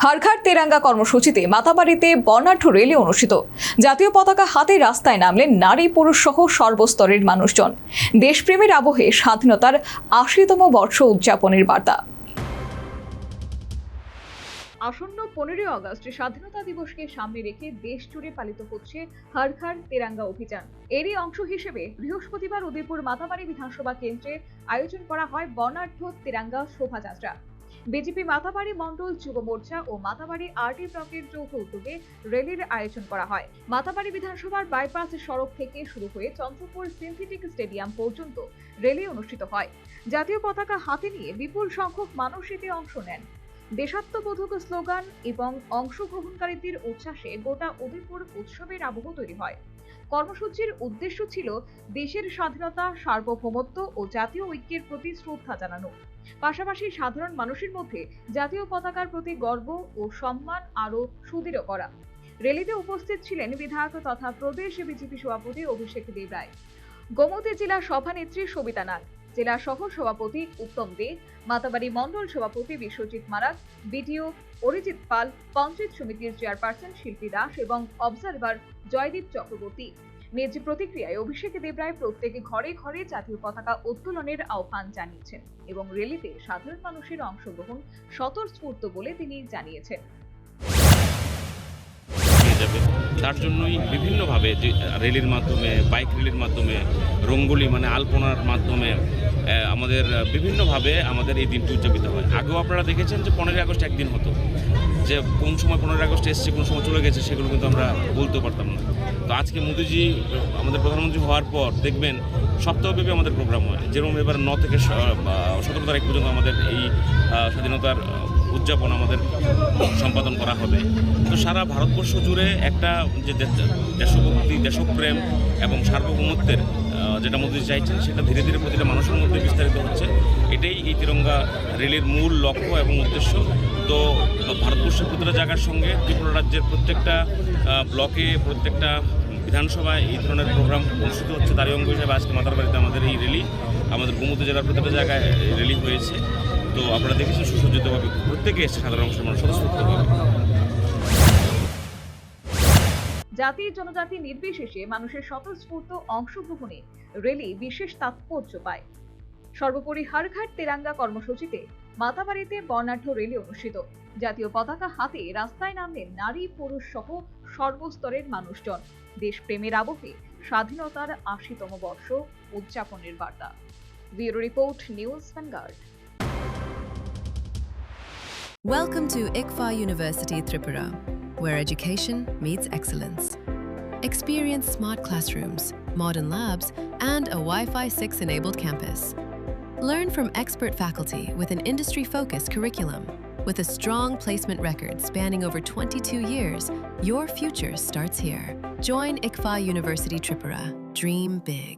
হারঘাট তেরাঙ্গা কর্মসূচিতে মাতাবাড়িতে বর্ণাঢ্য র্যালি অনুষ্ঠিত। জাতীয় পতাকা হাতে রাস্তায় নামলেন নারী পুরুষ সহ সর্বস্তরের মানুষজন। দেশপ্রেমের আবহে স্বাধীনতার ৮০তম বর্ষ উদযাপনের বার্তা। আসন্ন ১৫ই আগস্ট স্বাধীনতা দিবসকে সামনে রেখে দেশ জুড়ে পালিত হচ্ছে হারঘাট তেরাঙ্গা অভিযান। এরই অংশ হিসেবে বৃহস্পতিবার উদয়পুর মাতাবাড়ি বিধানসভা কেন্দ্রে আয়োজন করা হয় বর্ণাঢ্য তেরাঙ্গা শোভাযাত্রা। বিজেপি মাতাবাড়ি মণ্ডল যুব মোর্চা ও মাতাবাড়ি আরটি ব্লকের যৌথ উদ্যোগে র্যালির আয়োজন করা হয়। মাতাবাড়ি বিধানসভার বাইপাস সড়ক থেকে শুরু হয়ে চন্দ্রপুর সিনথেটিক স্টেডিয়াম পর্যন্ত র্যালি অনুষ্ঠিত হয়। জাতীয় পতাকা হাতে নিয়ে বিপুল সংখ্যক মানুষ এতে অংশ নেন। দেশাত্মবোধক স্লোগান এবং অংশগ্রহণকারীদের উচ্ছ্বাসে গোটা উদয়পুর উৎসবের আবহ তৈরি হয়। কর্মসূচির উদ্দেশ্য ছিল দেশের স্বাধীনতা, সার্বভৌমত্ব ও জাতীয় ঐক্যের প্রতি শ্রদ্ধা জানানো, পাশাপাশি সাধারণ মানুষের মধ্যে জাতীয় পতাকার প্রতি গর্ব ও সম্মান আরও সুদৃঢ় করা। র্যালিতে উপস্থিত ছিলেন বিধায়ক তথা প্রদেশ বিজেপি সভাপতি অভিষেক দেবরায়, গোমতী জেলা সভানেত্রী সবিতা নাগ, জেলা সহ সভাপতি উত্তম দে, মাতাবাড়ি মণ্ডল সভাপতি বিশ্বজিৎ মারাক, বিডিও অরিজিৎ পাল, পঞ্চায়েত সমিতির চেয়ারপারসন শিল্পী দাস এবং অবজারভার জয়দীপ চক্রবর্তী। নিজ প্রতিক্রিয়ায় অভিষেক দেবরায় প্রত্যেক ঘরে ঘরে জাতীয় পতাকা উত্তোলনের আহ্বান জানিয়েছেন এবং র্যালিতে সাধারণ মানুষের অংশগ্রহণ স্বতঃস্ফূর্ত বলে তিনি জানিয়েছেন। যাবে তার জন্যই বিভিন্নভাবে যে র্যালির মাধ্যমে, বাইক র্যালির মাধ্যমে, রঙ্গোলি মানে আলপনার মাধ্যমে আমাদের বিভিন্নভাবে আমাদের এই দিনটি উদযাপিত হয়। আগেও আপনারা দেখেছেন যে 15ই আগস্ট একদিন হতো, যে কোন সময় 15ই আগস্ট এসছে, কোন সময় চলে গেছে, সেগুলো কিন্তু আমরা বলতে পারতাম না। তো আজকে মোদিজি আমাদের প্রধানমন্ত্রী হওয়ার পর দেখবেন সপ্তাহব্যাপী আমাদের প্রোগ্রাম হয়। যেরকম এবার 9 থেকে 17 তারিখ পর্যন্ত আমাদের এই স্বাধীনতার উদযাপন আমাদের সম্পাদন করা হবে। তো সারা ভারতবর্ষ জুড়ে একটা যে দেশভক্তি, দেশপ্রেম এবং সার্বভৌমত্বের যেটা মোদি চাইছেন, সেটা ধীরে ধীরে প্রতিটা মানুষের মধ্যে বিস্তারিত হচ্ছে। এটাই এই তিরঙ্গা র্যালির মূল লক্ষ্য এবং উদ্দেশ্য। তো ভারতবর্ষের প্রতিটা জায়গার সঙ্গে ত্রিপুরা রাজ্যের প্রত্যেকটা ব্লকে, প্রত্যেকটা বিধানসভায় এই ধরনের প্রোগ্রাম অনুষ্ঠিত হচ্ছে। তারই অঙ্গ হিসেবে আজকে মাতারবাড়িতে আমাদের এই র্যালি, আমাদের গোমতী জেলার প্রত্যেকটা জায়গায় র্যালি হয়েছে। তো আপনারা দেখেছেন সুসজ্জিতভাবে প্রত্যেকে এসে সাধারণ অংশের মানুষ স্বতঃস্ফূর্তভাবে। জাতি জনজাতি নির্বিশেষে মানুষের স্বতঃস্ফূর্ত অংশগ্রহণে র্যালি বিশেষ তাৎপর্য পায়। সর্বোপরি হারঘাট তেরাঙ্গা কর্মসূচিতে মাতাবাড়িতে বর্ণাঢ্য র্যালি অনুষ্ঠিত। জাতীয় পতাকা হাতে রাস্তায় নামলেন নারী পুরুষ সহ সর্বস্তরের মানুষজন। দেশপ্রেমের আবহে স্বাধীনতার ৮০তম বর্ষ উদযাপনের বার্তা। Bureau report, news vanguard. Welcome to ICFA University Tripura, where education meets excellence. Experience smart classrooms, modern labs, and a Wi-Fi 6-enabled campus. Learn from expert faculty with an industry-focused curriculum. With a strong placement record spanning over 22 years, your future starts here. Join ICFA University Tripura. Dream big.